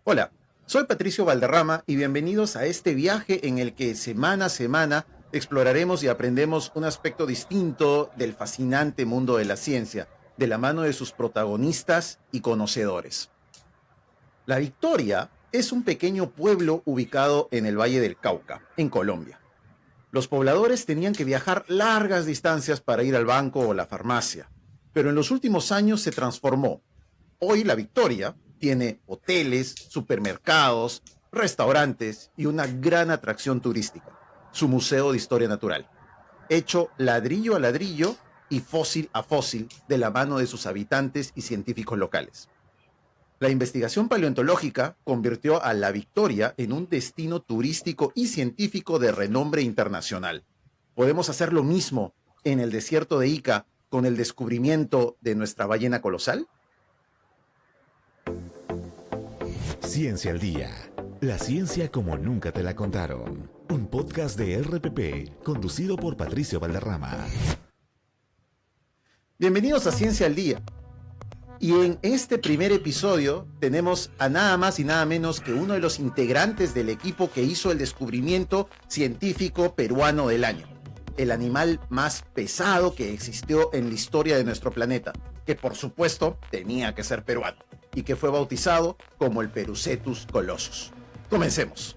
Hola, soy Patricio Valderrama y bienvenidos a este viaje en el que semana a semana exploraremos y aprendemos un aspecto distinto del fascinante mundo de la ciencia, de la mano de sus protagonistas y conocedores. La Victoria es un pequeño pueblo ubicado en el Valle del Cauca, en Colombia. Los pobladores tenían que viajar largas distancias para ir al banco o la farmacia, pero en los últimos años se transformó. Hoy La Victoria tiene hoteles, supermercados, restaurantes y una gran atracción turística, su Museo de Historia Natural, hecho ladrillo a ladrillo y fósil a fósil de la mano de sus habitantes y científicos locales. La investigación paleontológica convirtió a La Victoria en un destino turístico y científico de renombre internacional. Podemos hacer lo mismo en el desierto de Ica con el descubrimiento de nuestra ballena colosal. Ciencia al Día. La ciencia como nunca te la contaron. Un podcast de RPP conducido por Patricio Valderrama. Bienvenidos a Ciencia al Día. Y en este primer episodio tenemos a nada más y nada menos que uno de los integrantes del equipo que hizo el descubrimiento científico peruano del año. El animal más pesado que existió en la historia de nuestro planeta, que por supuesto tenía que ser peruano, y que fue bautizado como el Perucetus colossus. Comencemos.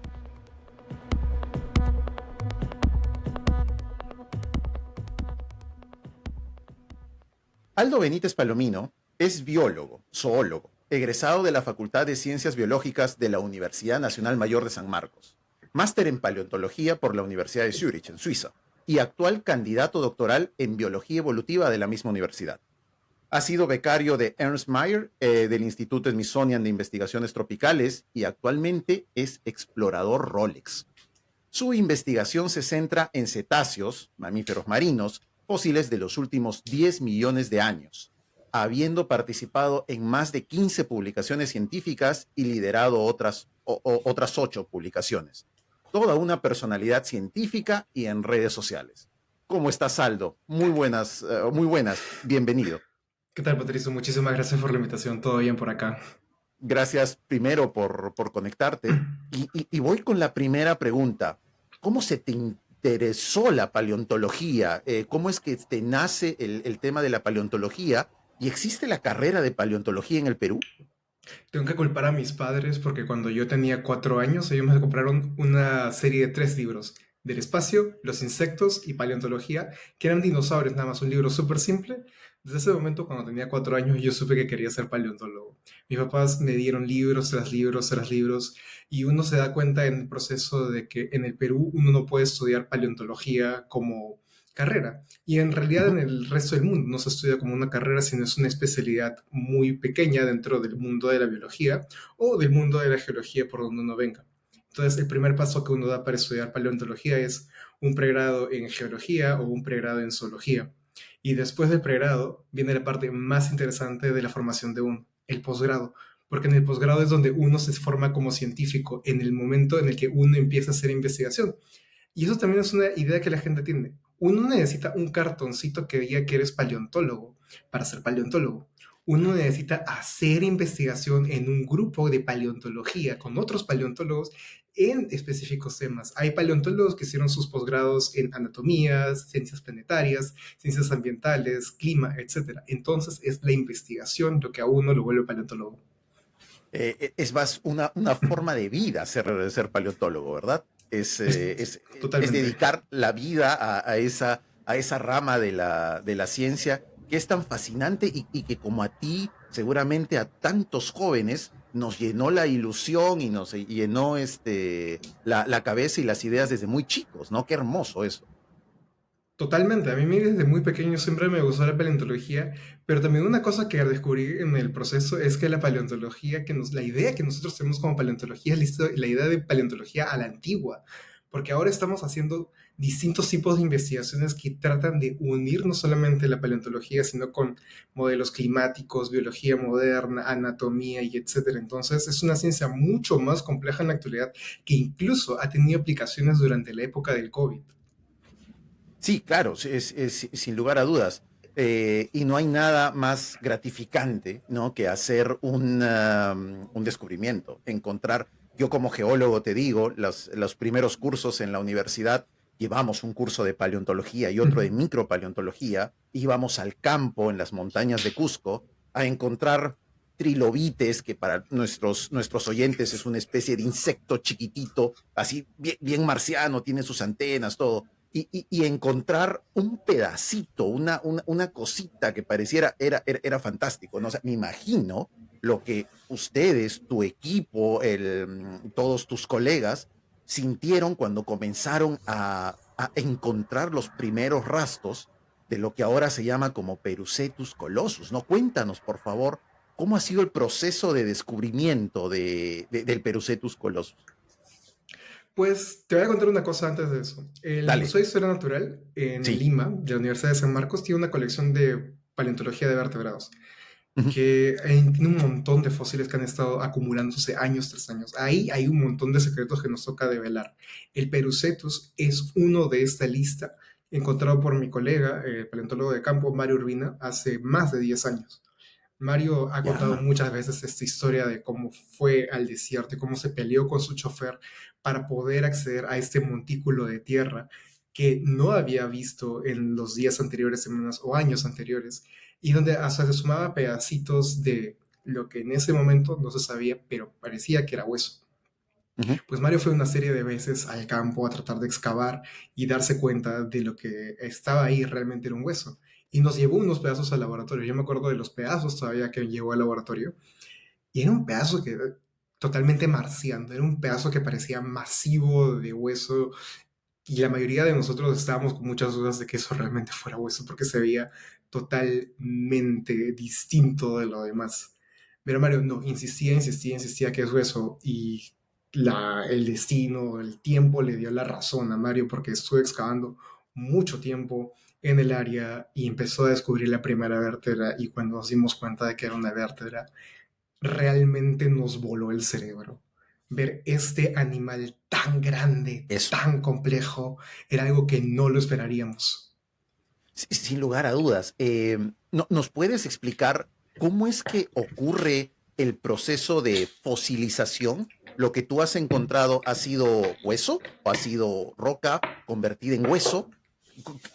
Aldo Benítez Palomino es biólogo, zoólogo, egresado de la Facultad de Ciencias Biológicas de la Universidad Nacional Mayor de San Marcos, máster en paleontología por la Universidad de Zúrich, en Suiza, y actual candidato doctoral en biología evolutiva de la misma universidad. Ha sido becario de Ernst Mayr, del Instituto Smithsonian de Investigaciones Tropicales, y actualmente es explorador Rolex. Su investigación se centra en cetáceos, mamíferos marinos, fósiles de los últimos 10 millones de años, habiendo participado en más de 15 publicaciones científicas y liderado otras 8 publicaciones. Toda una personalidad científica y en redes sociales. ¿Cómo estás, Aldo? Muy buenas, bienvenido. ¿Qué tal, Patricio? Muchísimas gracias por la invitación. ¿Todo bien por acá? Gracias primero por conectarte. Y voy con la primera pregunta. ¿Cómo se te interesó la paleontología? ¿Cómo es que te nace el tema de la paleontología? ¿Y existe la carrera de paleontología en el Perú? Tengo que culpar a mis padres porque cuando yo tenía 4 años, ellos me compraron una serie de 3 libros: del espacio, los insectos y paleontología, que eran dinosaurios, nada más, un libro súper simple. Desde ese momento, cuando tenía 4 años, yo supe que quería ser paleontólogo. Mis papás me dieron libros tras libros tras libros, y uno se da cuenta en el proceso de que en el Perú uno no puede estudiar paleontología como carrera. Y en realidad en el resto del mundo no se estudia como una carrera, sino es una especialidad muy pequeña dentro del mundo de la biología o del mundo de la geología, por donde uno venga. Entonces, el primer paso que uno da para estudiar paleontología es un pregrado en geología o un pregrado en zoología. Y después del pregrado viene la parte más interesante de la formación de uno, el posgrado. Porque en el posgrado es donde uno se forma como científico, en el momento en el que uno empieza a hacer investigación. Y eso también es una idea que la gente tiene. Uno necesita un cartoncito que diga que eres paleontólogo para ser paleontólogo. Uno necesita hacer investigación en un grupo de paleontología con otros paleontólogos en específicos temas. Hay paleontólogos que hicieron sus posgrados en anatomía, ciencias planetarias, ciencias ambientales, clima, etc. Entonces es la investigación lo que a uno lo vuelve paleontólogo. Es más una forma de vida ser paleontólogo, ¿verdad? Es Totalmente. dedicar la vida a esa rama de la ciencia que es tan fascinante y que como a ti, seguramente a tantos jóvenes, nos llenó la ilusión y nos llenó la cabeza y las ideas desde muy chicos, ¿no? Qué hermoso eso. Totalmente, a mí desde muy pequeño siempre me gustó la paleontología, pero también una cosa que descubrí en el proceso es que la paleontología, la idea que nosotros tenemos como paleontología es la idea de paleontología a la antigua, porque ahora estamos haciendo distintos tipos de investigaciones que tratan de unir no solamente la paleontología, sino con modelos climáticos, biología moderna, anatomía y etcétera. Entonces es una ciencia mucho más compleja en la actualidad que incluso ha tenido aplicaciones durante la época del COVID. Sí, claro, sin lugar a dudas. Y no hay nada más gratificante, ¿no? Que hacer un descubrimiento, encontrar, yo como geólogo te digo, los primeros cursos en la universidad, llevamos un curso de paleontología y otro de Ujú. micropaleontología, íbamos al campo en las montañas de Cusco a encontrar trilobites, que para nuestros oyentes es una especie de insecto chiquitito, así bien, bien marciano, tiene sus antenas, todo y encontrar un pedacito, una cosita que pareciera, era fantástico, ¿no? O sea, me imagino lo que ustedes, tu equipo, todos tus colegas, sintieron cuando comenzaron a encontrar los primeros rastros de lo que ahora se llama como Perucetus colossus, ¿no? Cuéntanos, por favor, cómo ha sido el proceso de descubrimiento del Perucetus colossus. Pues te voy a contar una cosa antes de eso. El Dale. Museo de Historia Natural en Sí. Lima, de la Universidad de San Marcos, tiene una colección de paleontología de vertebrados, Ujú. que tiene un montón de fósiles que han estado acumulándose años tras años. Ahí hay un montón de secretos que nos toca develar. El Perucetus es uno de esta lista, encontrado por mi colega, el paleontólogo de campo, Mario Urbina, hace más de 10 años. Mario ha contado Ya. muchas veces esta historia de cómo fue al desierto y cómo se peleó con su chofer para poder acceder a este montículo de tierra que no había visto en los días anteriores, semanas o años anteriores, y donde hasta se sumaba pedacitos de lo que en ese momento no se sabía, pero parecía que era hueso. Ujú. Pues Mario fue una serie de veces al campo a tratar de excavar y darse cuenta de lo que estaba ahí realmente era un hueso. Y nos llevó unos pedazos al laboratorio. Yo me acuerdo de los pedazos todavía que llevó al laboratorio. Y era un pedazo que totalmente marciano. Era un pedazo que parecía masivo de hueso. Y la mayoría de nosotros estábamos con muchas dudas de que eso realmente fuera hueso, porque se veía totalmente distinto de lo demás. Pero Mario no, insistía que es hueso. Y el destino, el tiempo le dio la razón a Mario, porque estuvo excavando mucho tiempo en el área y empezó a descubrir la primera vértebra. Y cuando nos dimos cuenta de que era una vértebra, realmente nos voló el cerebro. Ver este animal tan grande, Eso. tan complejo, era algo que no lo esperaríamos. Sin lugar a dudas. ¿Nos puedes explicar cómo es que ocurre el proceso de fosilización? ¿Lo que tú has encontrado ha sido hueso o ha sido roca convertida en hueso?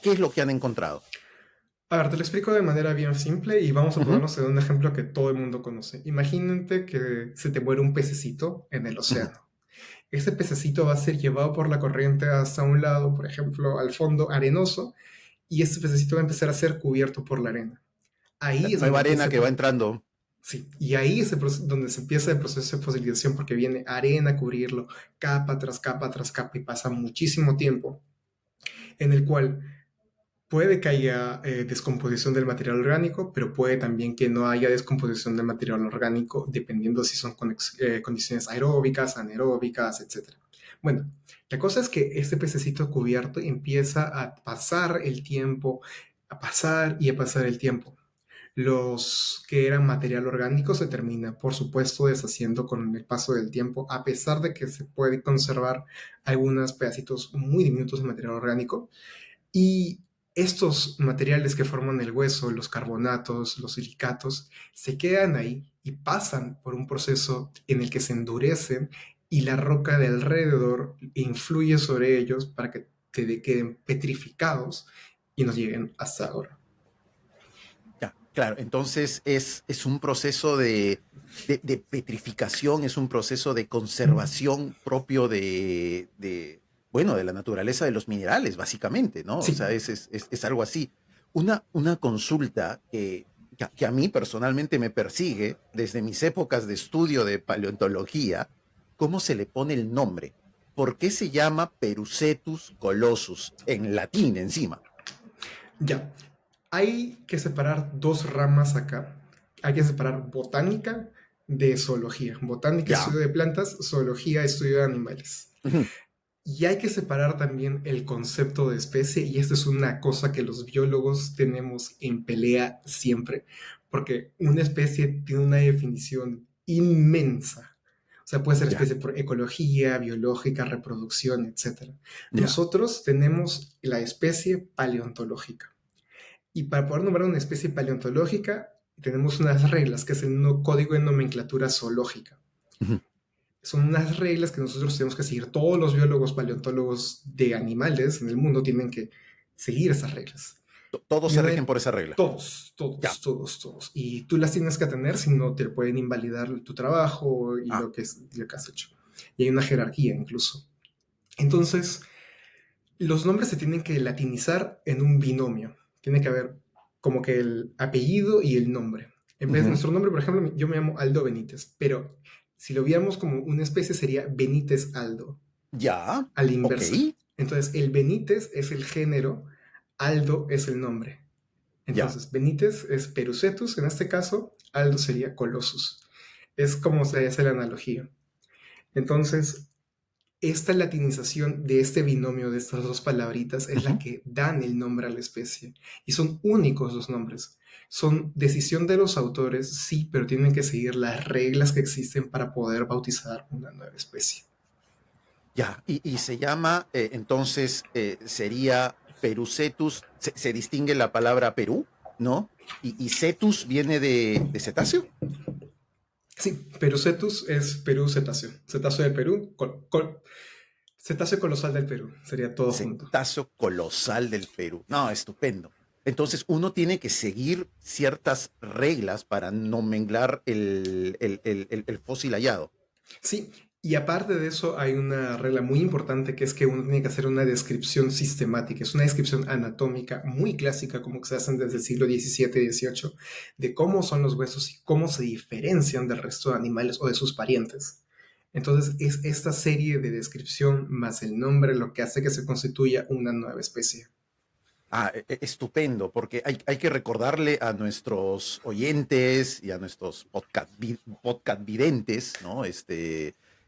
¿Qué es lo que han encontrado? A ver, te lo explico de manera bien simple y vamos a Ujú, ponernos en un ejemplo que todo el mundo conoce. Imagínate que se te muere un pececito en el ujú. océano. Ese pececito va a ser llevado por la corriente hasta un lado, por ejemplo, al fondo arenoso, y este pececito va a empezar a ser cubierto por la arena. La Ahí es nueva donde arena empieza que va entrando. Sí, y ahí es donde se empieza el proceso de fosilización porque viene arena a cubrirlo, capa tras capa tras capa, y pasa muchísimo tiempo en el cual puede que haya descomposición del material orgánico, pero puede también que no haya descomposición del material orgánico dependiendo si son condiciones aeróbicas, anaeróbicas, etc. Bueno, la cosa es que este pececito cubierto empieza a pasar el tiempo, a pasar y a pasar el tiempo. Los que eran material orgánico se termina, por supuesto, deshaciendo con el paso del tiempo, a pesar de que se puede conservar algunos pedacitos muy diminutos de material orgánico. Y estos materiales que forman el hueso, los carbonatos, los silicatos, se quedan ahí y pasan por un proceso en el que se endurecen y la roca de alrededor influye sobre ellos para que queden petrificados y nos lleguen hasta ahora. Ya, claro, entonces es un proceso de petrificación, es un proceso de conservación propio bueno, de la naturaleza de los minerales, básicamente, ¿no? O Sí. sea, es algo así. Una consulta que a mí personalmente me persigue desde mis épocas de estudio de paleontología, ¿cómo se le pone el nombre? ¿Por qué se llama Perucetus colossus en latín encima? Ya, hay que separar dos ramas acá. Hay que separar botánica de zoología. Botánica, Ya. estudio de plantas; zoología, estudio de animales. Ujú. Y hay que separar también el concepto de especie, y esto es una cosa que los biólogos tenemos en pelea siempre, porque una especie tiene una definición inmensa. O sea, puede ser Ya, especie por ecología, biológica, reproducción, etc. ya. Nosotros tenemos la especie paleontológica. Y para poder nombrar una especie paleontológica, tenemos unas reglas, que es el código de nomenclatura zoológica. Ujú. Son unas reglas que nosotros tenemos que seguir. Todos los biólogos paleontólogos de animales en el mundo tienen que seguir esas reglas. Todos Y se una rigen de, por esa regla. todos, Ya. todos, todos, todos. Y tú las tienes que tener, si no te pueden invalidar tu trabajo y Ah, lo que has hecho. Y hay una jerarquía incluso. Entonces, los nombres se tienen que latinizar en un binomio. Tiene que haber como que el apellido y el nombre. En vez de ujú. nuestro nombre, por ejemplo, yo me llamo Aldo Benítez, pero si lo viéramos como una especie sería Benítez Aldo, Ya. a la Ok. inversa. Entonces, el Benítez es el género, Aldo es el nombre. Ya. Entonces, Benítez es Perucetus, en este caso, Aldo sería Colossus. Es como se hace la analogía. Entonces, esta latinización de este binomio de estas dos palabritas es la Ujú. que dan el nombre a la especie. Y son únicos los nombres. Son decisión de los autores, sí, pero tienen que seguir las reglas que existen para poder bautizar una nueva especie. Ya. Y se llama, entonces, sería Perucetus. Se distingue la palabra Perú, ¿no? Y cetus viene de cetáceo. Sí, Perucetus es Perú cetáceo. Cetáceo del Perú, cetáceo colosal del Perú. Sería todo junto. Cetáceo colosal del Perú. No, estupendo. Entonces uno tiene que seguir ciertas reglas para no menglar el fósil hallado. Sí, y aparte de eso hay una regla muy importante que es que uno tiene que hacer una descripción sistemática, es una descripción anatómica muy clásica como que se hacen desde el siglo XVII y XVIII de cómo son los huesos y cómo se diferencian del resto de animales o de sus parientes. Entonces es esta serie de descripción más el nombre lo que hace que se constituya una nueva especie. Ah, estupendo, porque hay que recordarle a nuestros oyentes y a nuestros podcast videntes, ¿no?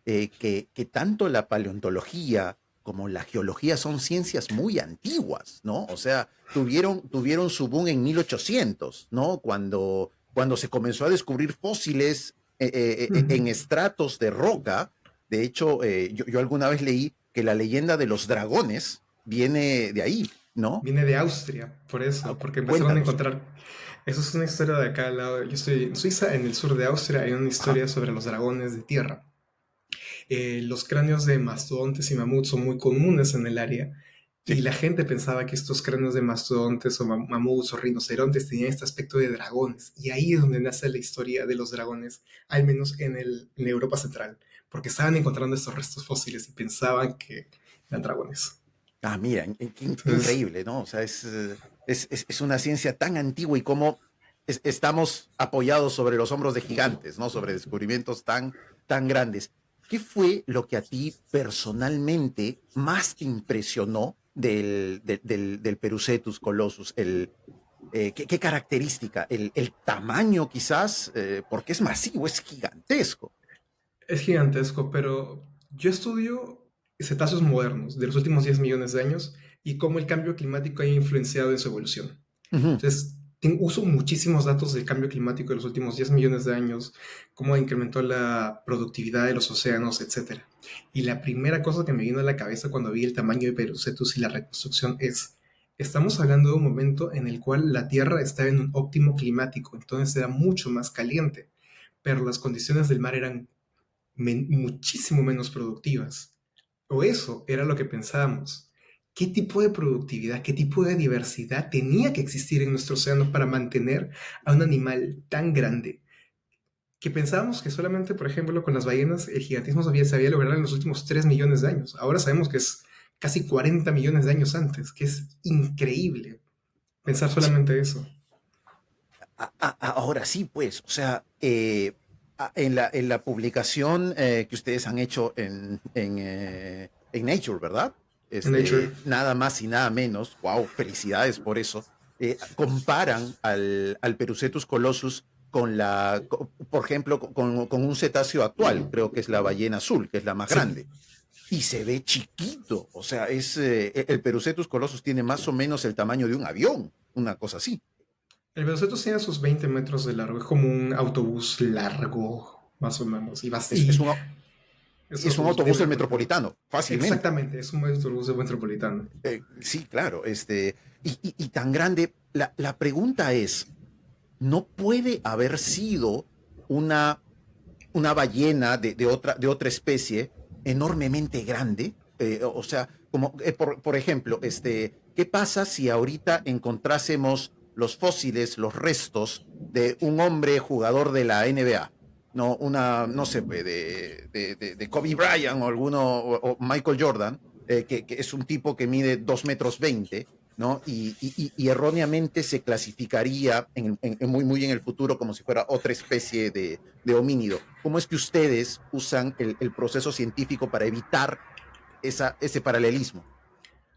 Que tanto la paleontología como la geología son ciencias muy antiguas, ¿no? O sea, tuvieron su boom en 1800, ¿no? Cuando se comenzó a descubrir fósiles en estratos de roca. De hecho, yo alguna vez leí que la leyenda de los dragones viene de ahí, ¿no? Viene de Austria, por Ah, eso, porque empezaron a cuéntanos. encontrar. Eso es una historia de acá al lado. Yo estoy en Suiza, en el sur de Austria, hay una Ajá, historia sobre los dragones de tierra. Los cráneos de mastodontes y mamuts son muy comunes en el área y sí. la gente pensaba que estos cráneos de mastodontes o mamuts o rinocerontes tenían este aspecto de dragones. Y ahí es donde nace la historia de los dragones, al menos en Europa Central, porque estaban encontrando estos restos fósiles y pensaban que eran dragones. Ah, mira, qué Entonces, increíble, ¿no? O sea, es una ciencia tan antigua y cómo estamos apoyados sobre los hombros de gigantes, ¿no? Sobre descubrimientos tan grandes. ¿Qué fue lo que a ti personalmente más te impresionó del Perucetus colossus? ¿Qué característica? ¿El tamaño quizás? Porque es masivo, es gigantesco. es gigantesco, pero yo estudio cetáceos modernos de los últimos 10 millones de años y cómo el cambio climático ha influenciado en su evolución. Ujú. Entonces, uso muchísimos datos del cambio climático de los últimos 10 millones de años, cómo incrementó la productividad de los océanos, etc. Y la primera cosa que me vino a la cabeza cuando vi el tamaño de Perucetus y la reconstrucción es, estamos hablando de un momento en el cual la Tierra estaba en un óptimo climático, entonces era mucho más caliente, pero las condiciones del mar eran muchísimo menos productivas. O eso era lo que pensábamos. ¿Qué tipo de productividad, qué tipo de diversidad tenía que existir en nuestro océano para mantener a un animal tan grande? Que pensábamos que solamente, por ejemplo, con las ballenas el gigantismo se había logrado en los últimos 3 millones de años. Ahora sabemos que es casi 40 millones de años antes, que es increíble pensar Sí, solamente eso. ahora sí, pues, o sea, en la publicación que ustedes han hecho en Nature, ¿verdad? En Nature. Nada más y nada menos, wow, felicidades por eso, comparan al Perucetus colossus por ejemplo, con un cetáceo actual, creo que es la ballena azul, que es la más Sí, grande, y se ve chiquito, o sea, el Perucetus colossus tiene más o menos el tamaño de un avión, una cosa así. el Velociraptor tiene sus 20 metros de largo, es como un autobús largo, más o menos. Es un, Es un autobús del metropolitano, fácilmente. Exactamente, es un autobús metropolitano. Sí, claro. Y tan grande, la pregunta es, ¿no puede haber sido una, una ballena de otra especie enormemente grande? O sea, como, por ejemplo, ¿qué pasa si ahorita encontrásemos los fósiles, los restos de un hombre jugador de la NBA? No, no sé, de Kobe Bryant o o Michael Jordan, que es un tipo que mide 2,20 m, ¿no? Y erróneamente se clasificaría muy en el futuro como si fuera otra especie de homínido. ¿Cómo es que ustedes usan el proceso científico para evitar ese paralelismo?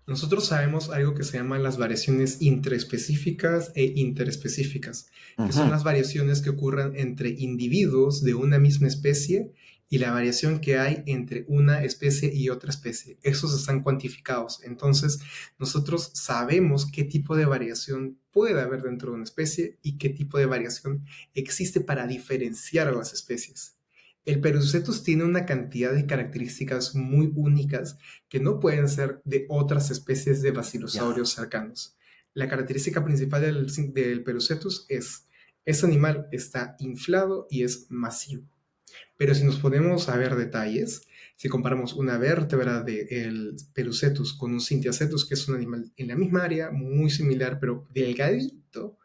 Nosotros sabemos algo que se llaman las variaciones intraespecíficas e interespecíficas, que son Ujú. las variaciones que ocurren entre individuos de una misma especie y la variación que hay entre una especie y otra especie. Esos están cuantificados. Entonces, nosotros sabemos qué tipo de variación puede haber dentro de una especie y qué tipo de variación existe para diferenciar a las especies. El Perucetus tiene una cantidad de características muy únicas que no pueden ser de otras especies de Ya. basilosaurios cercanos. La característica principal del Perucetus es, este animal está inflado y es masivo. Pero si nos ponemos a ver detalles, si comparamos una vértebra del Perucetus con un Cintiacetus, que es un animal en la misma área, muy similar, pero delgadito,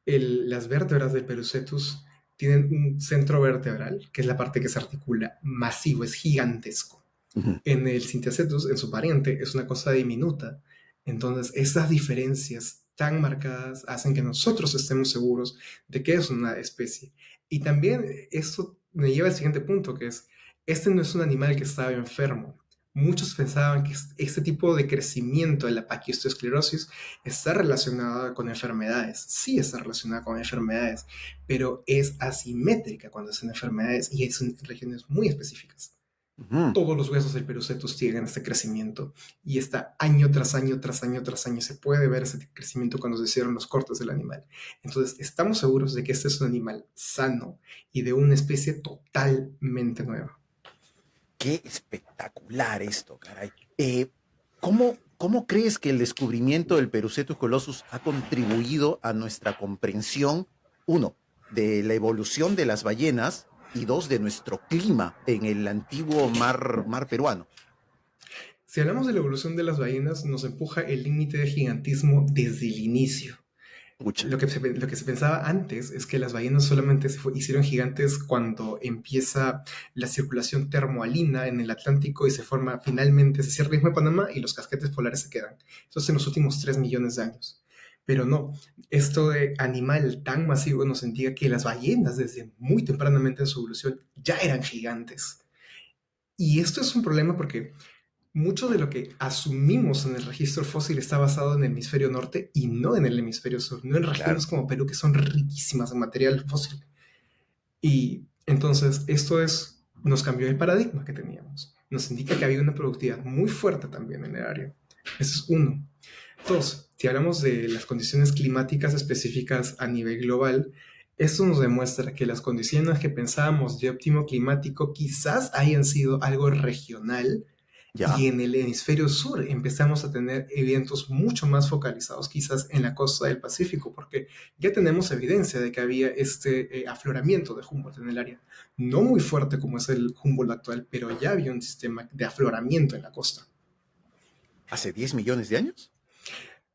las vértebras del Perucetus tienen un centro vertebral, que es la parte que se articula, masivo, es gigantesco. Ujú. En el Cintiacetus, en su pariente, es una cosa diminuta. Entonces, esas diferencias tan marcadas hacen que nosotros estemos seguros de que es una especie. Y también esto me lleva al siguiente punto, que es, este no es un animal que estaba enfermo. Muchos pensaban que este tipo de crecimiento de la paquistoesclerosis está relacionada con enfermedades. Sí está relacionada con enfermedades, pero es asimétrica cuando es en enfermedades y es en regiones muy específicas. Ujú. Todos los huesos del Perucetus tienen este crecimiento y está año tras año, tras año, tras año. Se puede ver ese crecimiento cuando se hicieron los cortes del animal. Entonces, estamos seguros de que este es un animal sano y de una especie totalmente nueva. Qué espectacular esto, caray. ¿Cómo crees que el descubrimiento del Perucetus colossus ha contribuido a nuestra comprensión, uno, de la evolución de las ballenas y dos, de nuestro clima en el antiguo mar peruano? Si hablamos de la evolución de las ballenas, nos empuja el límite de gigantismo desde el inicio. Pucha. Lo que se pensaba antes es que las ballenas solamente hicieron gigantes cuando empieza la circulación termoalina en el Atlántico y se forma finalmente, se cierra el Istmo de Panamá y los casquetes polares se quedan. Eso es en los últimos 3 millones de años. Pero no, esto de animal tan masivo nos indica que las ballenas desde muy tempranamente en su evolución ya eran gigantes. Y esto es un problema porque mucho de lo que asumimos en el registro fósil está basado en el hemisferio norte y no en el hemisferio sur, no en Claro. regiones como Perú que son riquísimas en material fósil. Y entonces nos cambió el paradigma que teníamos. Nos indica que había una productividad muy fuerte también en el área. Eso es uno. Dos, si hablamos de las condiciones climáticas específicas a nivel global, esto nos demuestra que las condiciones que pensábamos de óptimo climático quizás hayan sido algo regional Ya. y en el hemisferio sur empezamos a tener eventos mucho más focalizados, quizás en la costa del Pacífico, porque ya tenemos evidencia de que había este afloramiento de Humboldt en el área. No muy fuerte como es el Humboldt actual, pero ya había un sistema de afloramiento en la costa. ¿Hace 10 millones de años?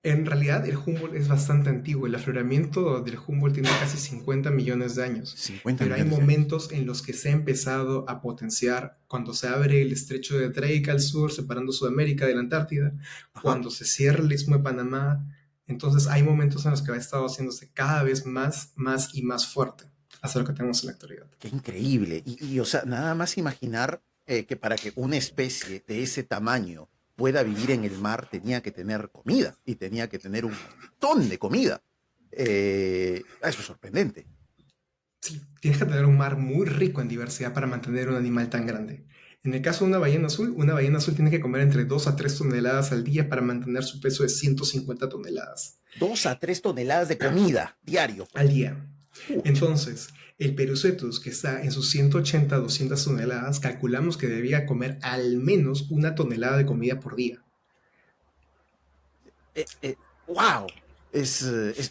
En realidad, el Humboldt es bastante antiguo. El afloramiento del Humboldt tiene casi 50 millones de años. 50 Pero hay millones de años. momentos en los que se ha empezado a potenciar cuando se abre el estrecho de Drake al sur, separando Sudamérica de la Antártida, Ajá. cuando se cierra el Istmo de Panamá. Entonces, hay momentos en los que ha estado haciéndose cada vez más, más y más fuerte hasta lo que tenemos en la actualidad. Qué increíble. O sea, nada más imaginar que para que una especie de ese tamaño pueda vivir en el mar tenía que tener comida y tenía que tener un montón de comida. Eso es sorprendente. Sí, tienes que tener un mar muy rico en diversidad para mantener un animal tan grande. En el caso de una ballena azul tiene que comer entre 2 a 3 toneladas al día para mantener su peso de 150 toneladas 2 a 3 toneladas de comida diario. al día. Pucha. Entonces, el Perucetus, que está en sus 180 200 toneladas, calculamos que debía comer al menos 1 tonelada de comida por día. ¡Wow! Es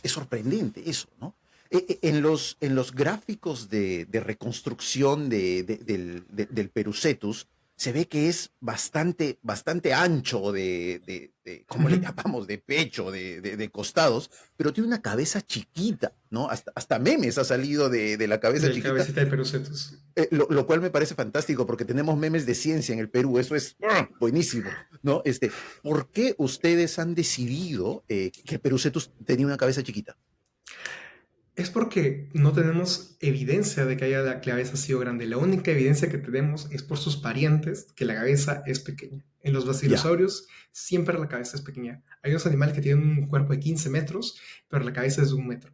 sorprendente eso, ¿no? En los gráficos de reconstrucción del Perucetus, se ve que es bastante ancho ¿cómo le Ujú. llamamos? De pecho, de costados, pero tiene una cabeza chiquita, ¿no? Hasta memes ha salido de la cabeza Del chiquita, cabecita de Perucetus. lo cual me parece fantástico porque tenemos memes de ciencia en el Perú, eso es buenísimo, ¿no? ¿Por qué ustedes han decidido que Perucetus tenía una cabeza chiquita? Es porque no tenemos evidencia de que haya la cabeza sido grande. La única evidencia que tenemos es por sus parientes, que la cabeza es pequeña. En los Ya. basilosaurios siempre la cabeza es pequeña. Hay unos animales que tienen un cuerpo de 15 metros, pero la cabeza es de 1 metro.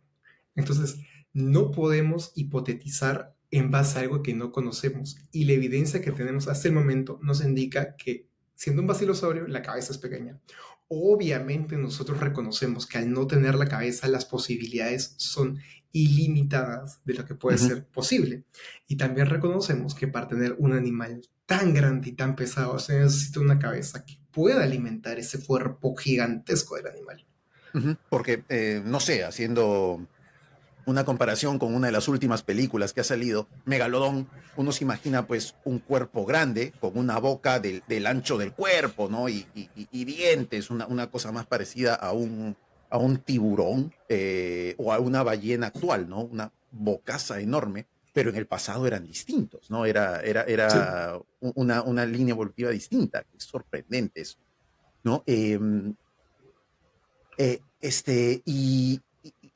Entonces, no podemos hipotetizar en base a algo que no conocemos. Y la evidencia que tenemos hasta el momento nos indica que, siendo un basilosaurio, la cabeza es pequeña. Obviamente nosotros reconocemos que al no tener la cabeza las posibilidades son ilimitadas de lo que puede Ujú. ser posible. Y también reconocemos que para tener un animal tan grande y tan pesado se necesita una cabeza que pueda alimentar ese cuerpo gigantesco del animal. Ujú. Porque, no sé, haciendo una comparación con una de las últimas películas que ha salido, Megalodón, uno se imagina pues un cuerpo grande con una boca del ancho del cuerpo, ¿no? Y dientes, una cosa más parecida a un tiburón o a una ballena actual, ¿no? Una bocaza enorme, pero en el pasado eran distintos, ¿no? Sí. Era una línea evolutiva distinta. Es sorprendente eso, ¿no?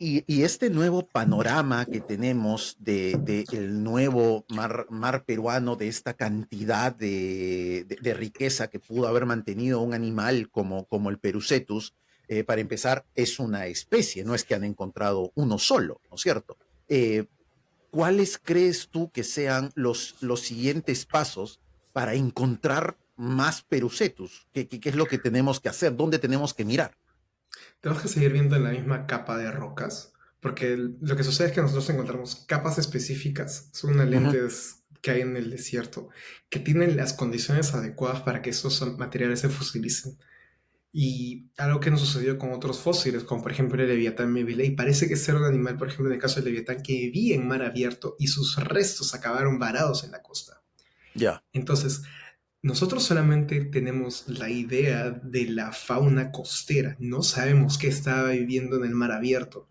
Y este nuevo panorama que tenemos de el nuevo mar peruano, de esta cantidad de riqueza que pudo haber mantenido un animal como el Perucetus, para empezar, es una especie, no es que han encontrado uno solo, ¿no es cierto? Eh, ¿Cuáles crees tú que sean los siguientes pasos para encontrar más Perucetus? ¿Qué es lo que tenemos que hacer? ¿Dónde tenemos que mirar? Tenemos que seguir viendo en la misma capa de rocas, porque lo que sucede es que nosotros encontramos capas específicas, son unas Ujú. lentes que hay en el desierto, que tienen las condiciones adecuadas para que esos materiales se fosilicen. Y algo que nos sucedió con otros fósiles, como por ejemplo el Leviatán y parece que ser un animal, por ejemplo en el caso del Leviatán, que vivía en mar abierto y sus restos acabaron varados en la costa. Ya. Entonces, nosotros solamente tenemos la idea de la fauna costera, no sabemos qué estaba viviendo en el mar abierto.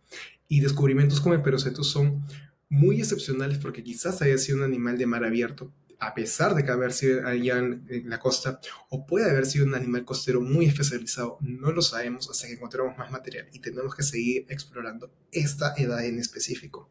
Y descubrimientos como el Perocetus son muy excepcionales porque quizás haya sido un animal de mar abierto, a pesar de que haber sido allá en la costa, o puede haber sido un animal costero muy especializado. No lo sabemos hasta que encontremos más material y tenemos que seguir explorando esta edad en específico.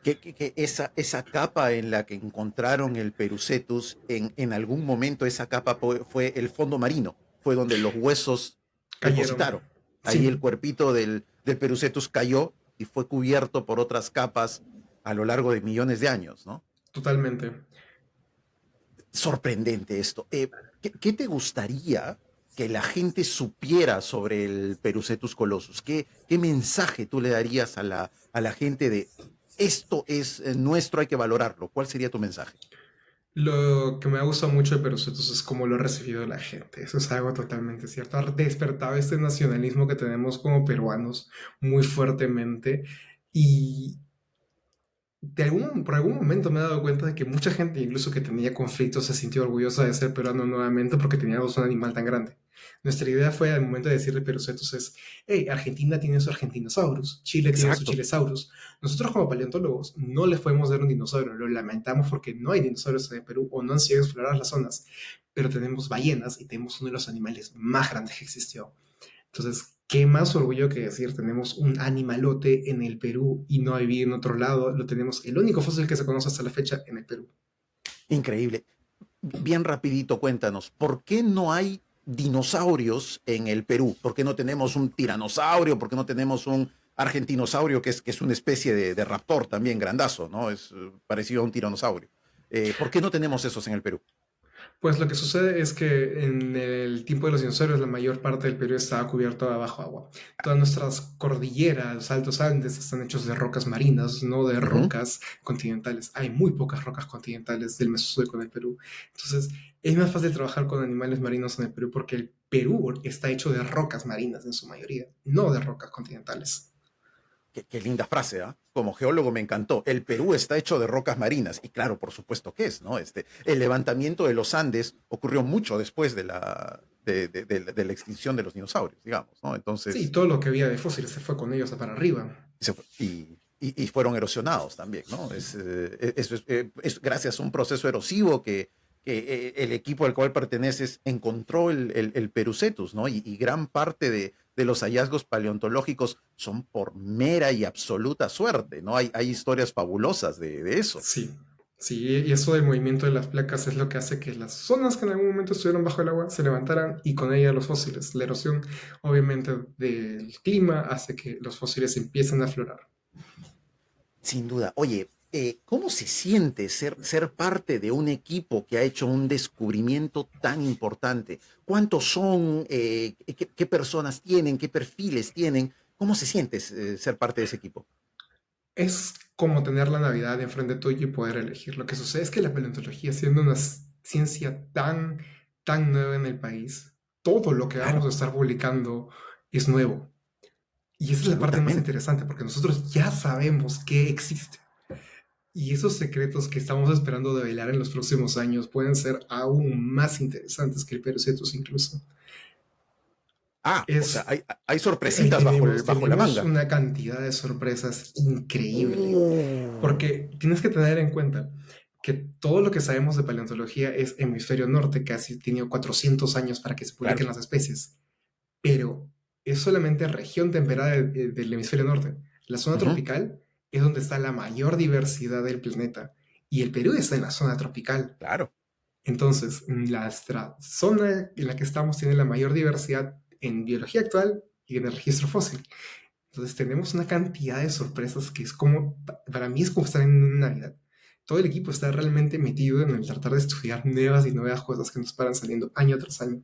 Que esa capa en la que encontraron el Perucetus, en algún momento esa capa fue el fondo marino, fue donde los huesos Cayeron. depositaron. Ahí el Sí, cuerpito del Perucetus cayó y fue cubierto por otras capas a lo largo de millones de años, ¿no? totalmente. Sorprendente esto. ¿Qué te gustaría que la gente supiera sobre el Perucetus colossus? ¿Qué mensaje tú le darías a a la gente de esto es nuestro, hay que valorarlo? ¿Cuál sería tu mensaje? Lo que me ha gustado mucho de Perucetus es cómo lo ha recibido la gente. Eso es algo totalmente cierto. Ha despertado este nacionalismo que tenemos como peruanos muy fuertemente. Y por algún momento me he dado cuenta de que mucha gente, incluso que tenía conflictos, se sintió orgullosa de ser peruano nuevamente porque teníamos un animal tan grande. Nuestra idea fue, al momento de decirle Perucetus, es, hey, Argentina tiene su Argentinosaurus, Chile tiene su Exacto. Chilesaurus. Nosotros como paleontólogos no les podemos dar un dinosaurio, lo lamentamos porque no hay dinosaurios en el Perú o no han sido exploradas las zonas, pero tenemos ballenas y tenemos uno de los animales más grandes que existió. Entonces, qué más orgullo que decir, tenemos un animalote en el Perú y no hay en otro lado, lo tenemos, el único fósil que se conoce hasta la fecha en el Perú. Increíble. Bien rapidito, cuéntanos, ¿por qué no hay dinosaurios en el Perú? ¿Por qué no tenemos un tiranosaurio? ¿Por qué no tenemos un argentinosaurio que es una especie de raptor también grandazo, ¿no? Es parecido a un tiranosaurio. ¿Por qué no tenemos esos en el Perú? Pues lo que sucede es que en el tiempo de los dinosaurios la mayor parte del Perú estaba cubierto bajo agua. Todas nuestras cordilleras, los Altos Andes, están hechos de rocas marinas, no de Ujú. rocas continentales. Hay muy pocas rocas continentales del Mesozoico en el Perú. Entonces, es más fácil trabajar con animales marinos en el Perú porque el Perú está hecho de rocas marinas en su mayoría, no de rocas continentales. Qué linda frase, ¿ah? Como geólogo me encantó. El Perú está hecho de rocas marinas. Y claro, por supuesto que es, ¿no? El levantamiento de los Andes ocurrió mucho después de la extinción de los dinosaurios, digamos, ¿no? Sí, Entonces, todo lo que había de fósiles se fue con ellos para arriba. y fueron erosionados también, ¿no? Es gracias a un proceso erosivo que el equipo al cual perteneces encontró el Perucetus, ¿no? Y gran parte de los hallazgos paleontológicos son por mera y absoluta suerte, ¿no? Hay historias fabulosas de eso. Sí, sí, y eso del movimiento de las placas es lo que hace que las zonas que en algún momento estuvieron bajo el agua se levantaran y con ellas los fósiles. La erosión, obviamente, del clima hace que los fósiles empiecen a aflorar. Sin duda. Oye, ¿cómo se siente ser parte de un equipo que ha hecho un descubrimiento tan importante? ¿Cuántos son? ¿Qué personas tienen? ¿Qué perfiles tienen? ¿Cómo se siente ser parte de ese equipo? Es como tener la Navidad enfrente tuyo y poder elegir. Lo que sucede es que la paleontología, siendo una ciencia tan nueva en el país, todo lo que vamos Claro, a estar publicando es nuevo. Y esa es la parte más absolutamente. interesante, porque nosotros ya sabemos que existe. Y esos secretos que estamos esperando develar en los próximos años pueden ser aún más interesantes que el Perucetus incluso. O sea, Es, hay sí, sorpresitas tenemos, bajo la tenemos manga. una cantidad de sorpresas increíble, Oh, porque tienes que tener en cuenta que todo lo que sabemos de paleontología es hemisferio norte, que ha tenido 400 años para que se claro. publiquen las especies, pero es solamente región temperada del hemisferio norte. La zona Ujú, tropical es donde está la mayor diversidad del planeta y el Perú está en la zona tropical. claro. Entonces, la zona en la que estamos tiene la mayor diversidad en biología actual y en el registro fósil. Entonces, tenemos una cantidad de sorpresas que es como, para mí es como estar en una Navidad. Todo el equipo está realmente metido en el tratar de estudiar nuevas y nuevas cosas que nos paran saliendo año tras año.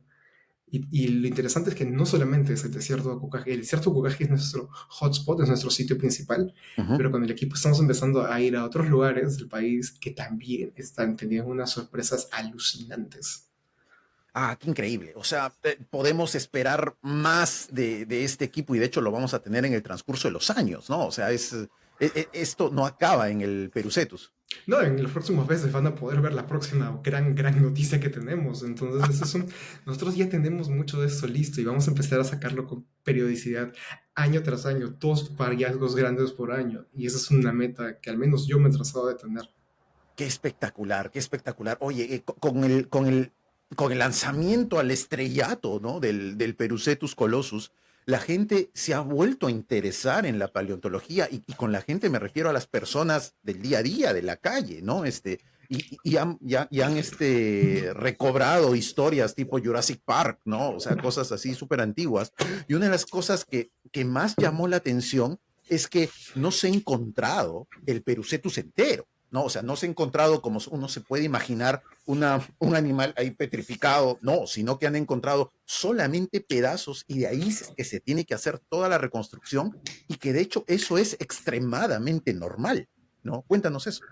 Y lo interesante es que no solamente es el desierto de Kukagi es nuestro hotspot, es nuestro sitio principal, Ujú. pero con el equipo estamos empezando a ir a otros lugares del país que también están teniendo unas sorpresas alucinantes. Qué increíble. O sea, podemos esperar más de este equipo y de hecho lo vamos a tener en el transcurso de los años, ¿no? O sea, esto no acaba en el Perucetus. No, en los próximos meses van a poder ver la próxima gran noticia que tenemos. Entonces, nosotros ya tenemos mucho de eso listo y vamos a empezar a sacarlo con periodicidad, año tras año, dos hallazgos grandes por año. Y esa es una meta que al menos yo me he trazado de tener. Qué espectacular, qué espectacular. Oye, con el lanzamiento al estrellato, ¿no? del Perucetus Colossus, la gente se ha vuelto a interesar en la paleontología y con la gente me refiero a las personas del día a día, de la calle, ¿no? Y han recobrado historias tipo Jurassic Park, ¿no? O sea, cosas así súper antiguas. Y una de las cosas que más llamó la atención es que no se ha encontrado el Perucetus entero. No, o sea, no se ha encontrado como uno se puede imaginar un animal ahí petrificado, no, sino que han encontrado solamente pedazos y de ahí es que se tiene que hacer toda la reconstrucción y que de hecho eso es extremadamente normal, ¿no? Cuéntanos eso.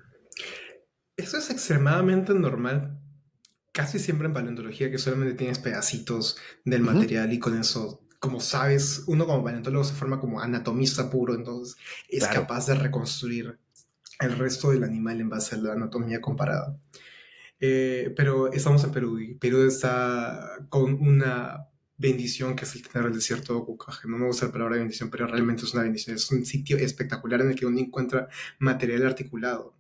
Eso es extremadamente normal, casi siempre en paleontología, que solamente tienes pedacitos del Ujú, material y con eso, como sabes, uno como paleontólogo se forma como anatomista puro, entonces es claro, capaz de reconstruir el resto del animal en base a la anatomía comparada. Pero estamos en Perú y Perú está con una bendición que es el tener el desierto de Kukage. No me gusta la palabra bendición, pero realmente es una bendición. Es un sitio espectacular en el que uno encuentra material articulado.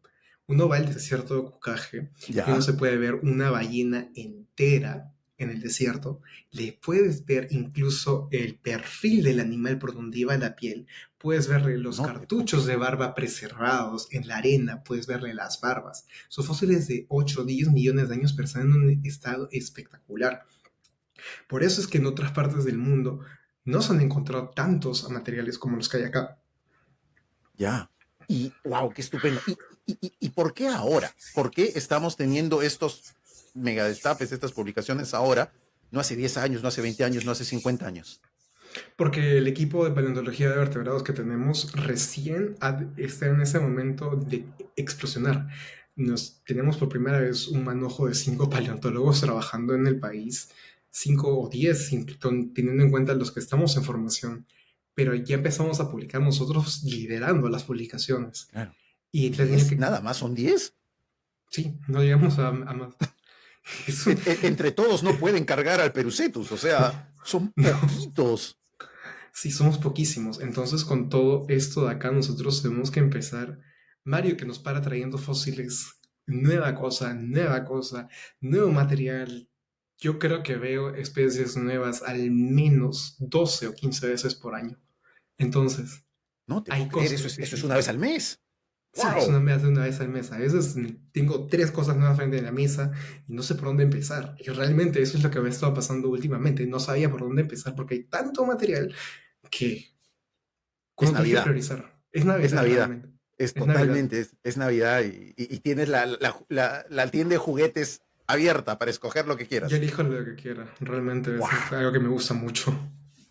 Uno va al desierto de Kukage y uno ya, se puede ver una ballena entera en el desierto. Le puedes ver incluso el perfil del animal por donde iba la piel. Puedes verle los no te puedo cartuchos de creer. barba preservados en la arena. Puedes verle las barbas. Son fósiles de 8 o 10 millones de años, pero están en un estado espectacular. Por eso es que en otras partes del mundo no se han encontrado tantos materiales como los que hay acá. Ya. Y wow, qué estupendo. ¿Y por qué ahora? ¿Por qué estamos teniendo estos? mega destapes, estas publicaciones ahora, no hace 10 años, no hace 20 años, no hace 50 años. Porque el equipo de paleontología de vertebrados que tenemos recién está en ese momento de explosionar. Tenemos por primera vez un manojo de 5 paleontólogos trabajando en el país, 5 o 10, teniendo en cuenta los que estamos en formación, pero ya empezamos a publicar nosotros liderando las publicaciones. Claro. Y ¿10? ¿Nada más son 10? Sí, no llegamos a más. Entre todos no pueden cargar al Perucetus, o sea, son poquitos. Sí, somos poquísimos. Entonces, con todo esto de acá, nosotros tenemos que empezar. Mario, que nos para trayendo fósiles, nueva cosa, nuevo material. Yo creo que veo especies nuevas al menos 12 o 15 veces por año. Entonces, no te hay cosas. Eso es una vez al mes. Sí, wow. Es una vez al mes. A veces tengo 3 cosas nuevas frente a la mesa y no sé por dónde empezar. Y realmente eso es lo que me ha estado pasando últimamente. No sabía por dónde empezar porque hay tanto material que... Es Navidad. Priorizar. Es Navidad. Es Navidad. Es totalmente, Navidad. Es Navidad y tienes la tienda de juguetes abierta para escoger lo que quieras. Yo elijo lo que quiera. Realmente wow. Es algo que me gusta mucho.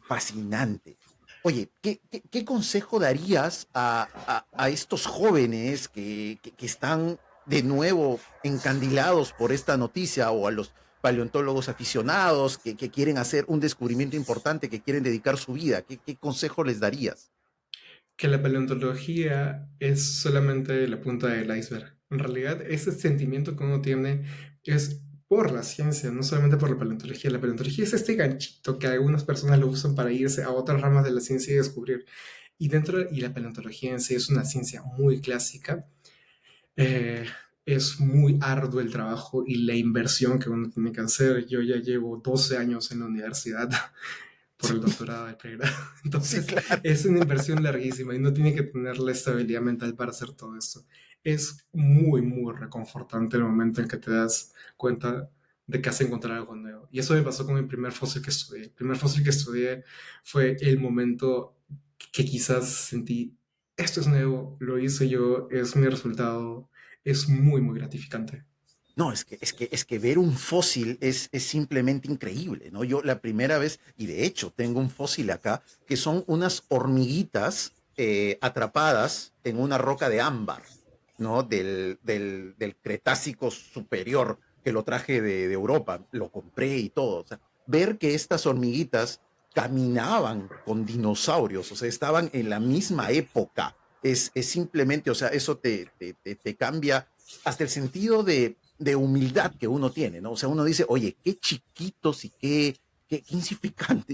Fascinante. Oye, ¿qué consejo darías a estos jóvenes que están de nuevo encandilados por esta noticia, o a los paleontólogos aficionados que quieren hacer un descubrimiento importante, que quieren dedicar su vida? ¿Qué consejo les darías? Que la paleontología es solamente la punta del iceberg. En realidad, ese sentimiento que uno tiene es por la ciencia, no solamente por la paleontología. La paleontología es este ganchito que algunas personas lo usan para irse a otras ramas de la ciencia y descubrir. Y la paleontología en sí es una ciencia muy clásica. Es muy arduo el trabajo y la inversión que uno tiene que hacer. Yo ya llevo 12 años en la universidad por el doctorado del pregrado. Entonces, sí, claro. Es una inversión larguísima y no tiene que tener la estabilidad mental para hacer todo esto. Es muy, muy reconfortante el momento en que te das cuenta de que has encontrado algo nuevo. Y eso me pasó con el primer fósil que estudié. El primer fósil que estudié fue el momento que quizás sentí, esto es nuevo, lo hice yo, es mi resultado, es muy, muy gratificante. No, es que ver un fósil es simplemente increíble, ¿no? Yo la primera vez, y de hecho tengo un fósil acá, que son unas hormiguitas atrapadas en una roca de ámbar, ¿no? Del Cretácico superior, que lo traje de Europa, lo compré y todo. O sea, ver que estas hormiguitas caminaban con dinosaurios, o sea, estaban en la misma época, es simplemente, o sea, eso te cambia hasta el sentido de humildad que uno tiene, ¿no? O sea, uno dice, oye, qué chiquitos y qué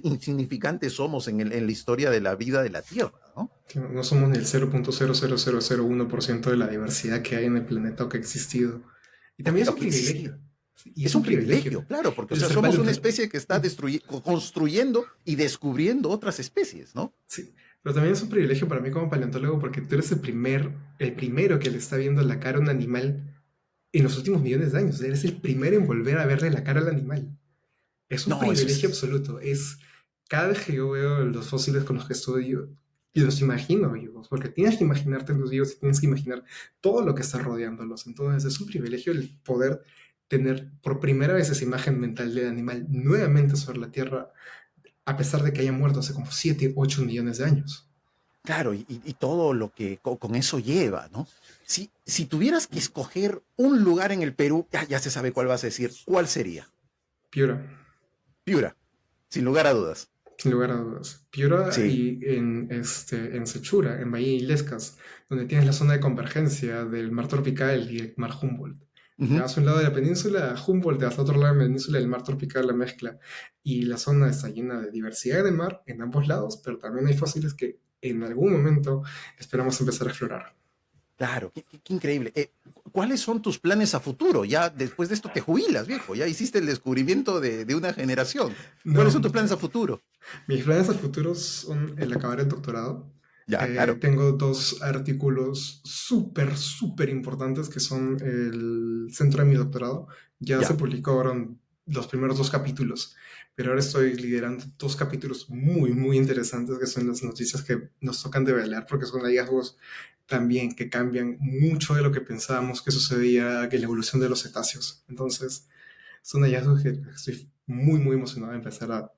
insignificantes somos en la historia de la vida de la Tierra, ¿no? No somos ni el 0.00001% de la diversidad que hay en el planeta o que ha existido. Y también es un privilegio. Y es un privilegio, claro, porque o sea, somos una especie que está construyendo y descubriendo otras especies, ¿no? Sí, pero también es un privilegio para mí como paleontólogo porque tú eres el primero que le está viendo la cara a un animal en los últimos millones de años. Eres el primero en volver a verle la cara al animal. Es un privilegio absoluto. Cada vez que yo veo los fósiles con los que estudio, y los imagino vivos, porque tienes que imaginarte en los vivos y tienes que imaginar todo lo que está rodeándolos. Entonces es un privilegio el poder tener por primera vez esa imagen mental del animal nuevamente sobre la Tierra, a pesar de que haya muerto hace como 7, 8 millones de años. Claro, y todo lo que con eso lleva, ¿no? Si tuvieras que escoger un lugar en el Perú, ya se sabe cuál vas a decir, ¿cuál sería? Piura. Piura, sin lugar a dudas. Sin lugar a dudas. Piura, sí. Y en Sechura, en Bahía Illescas, donde tienes la zona de convergencia del mar tropical y el mar Humboldt. Te vas a un lado de la península, Humboldt, te vas a otro lado de la península, el mar tropical, la mezcla. Y la zona está llena de diversidad de mar en ambos lados, pero también hay fósiles que en algún momento esperamos empezar a explorar. Claro, qué increíble. ¿Cuáles son tus planes a futuro? Ya después de esto te jubilas, viejo. Ya hiciste el descubrimiento de una generación. ¿Cuáles son tus planes a futuro? Mis planes a futuro son el acabar el doctorado. Ya, claro. Tengo 2 artículos súper importantes que son el centro de mi doctorado. Ya se publicaron los primeros 2 capítulos, pero ahora estoy liderando 2 capítulos muy interesantes, que son las noticias que nos tocan develar, porque son hallazgos también que cambian mucho de lo que pensábamos que sucedía en la evolución de los cetáceos. Entonces, Son hallazgos que estoy muy, muy emocionado de empezar a...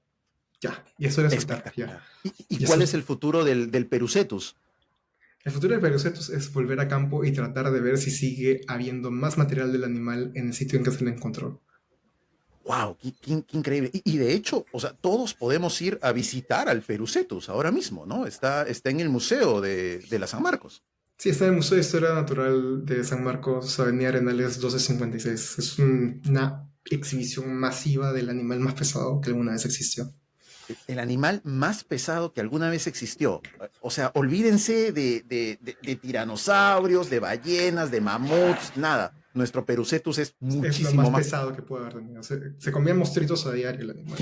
Ya es hora de soltar. Espectacular. Ya. ¿Y cuál es el futuro del Perucetus? El futuro del Periocetus es volver a campo y tratar de ver si sigue habiendo más material del animal en el sitio en que se le encontró. ¡Wow! ¡Qué increíble! Y de hecho, o sea, todos podemos ir a visitar al Perucetus ahora mismo, ¿no? Está en el Museo de la San Marcos. Sí, está en el Museo de Historia Natural de San Marcos, Avenida Arenales 1256. Es una exhibición masiva del animal más pesado que alguna vez existió. El animal más pesado que alguna vez existió. O sea, olvídense de tiranosaurios, de ballenas, de mamuts, nada. Nuestro Perucetus es Es lo muchísimo más más. pesado que puede haber tenido. Se comía mostritos a diario el animal.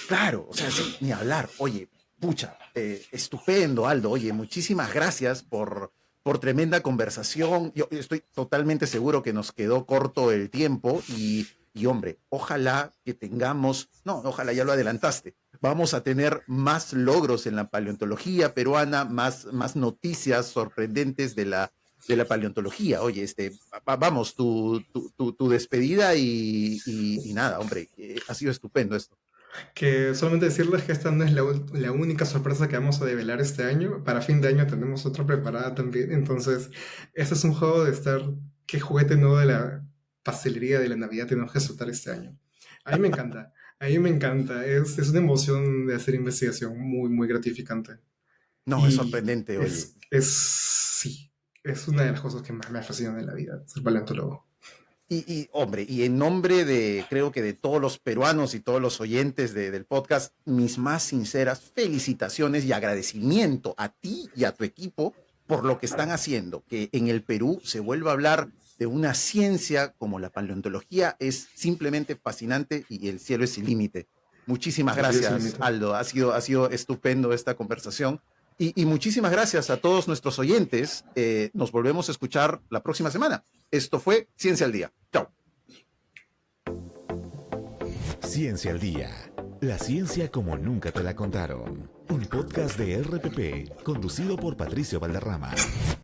Claro, o sea, sí, ni hablar. Oye, pucha, estupendo, Aldo. Oye, muchísimas gracias por tremenda conversación. Yo estoy totalmente seguro que nos quedó corto el tiempo y hombre, ojalá que tengamos, no, ojalá ya lo adelantaste. Vamos a tener más logros en la paleontología peruana, más noticias sorprendentes de la paleontología. Oye, vamos, tu despedida y nada, hombre, ha sido estupendo esto. Que solamente decirles que esta no es la única sorpresa que vamos a develar este año. Para fin de año tenemos otra preparada también. Entonces, este es un juego de estar... ¿Qué juguete nuevo de la pastelería de la Navidad tenemos que soltar este año? A mí me encanta. A mí me encanta. Es una emoción de hacer investigación muy, muy gratificante. No, es Y sorprendente, oye. sí, es una de las cosas que más me fascinan en la vida, ser paleontólogo. Hombre, y en nombre creo que de todos los peruanos y todos los oyentes del podcast, mis más sinceras felicitaciones y agradecimiento a ti y a tu equipo por lo que están haciendo. Que en el Perú se vuelva a hablar de una ciencia como la paleontología es simplemente fascinante y el cielo es sin límite. Muchísimas gracias, Aldo. Ha sido estupendo esta conversación. Y muchísimas gracias a todos nuestros oyentes. Nos volvemos a escuchar la próxima semana. Esto fue Ciencia al Día. Chao. Ciencia al Día. La ciencia como nunca te la contaron. Un podcast de RPP conducido por Patricio Valderrama.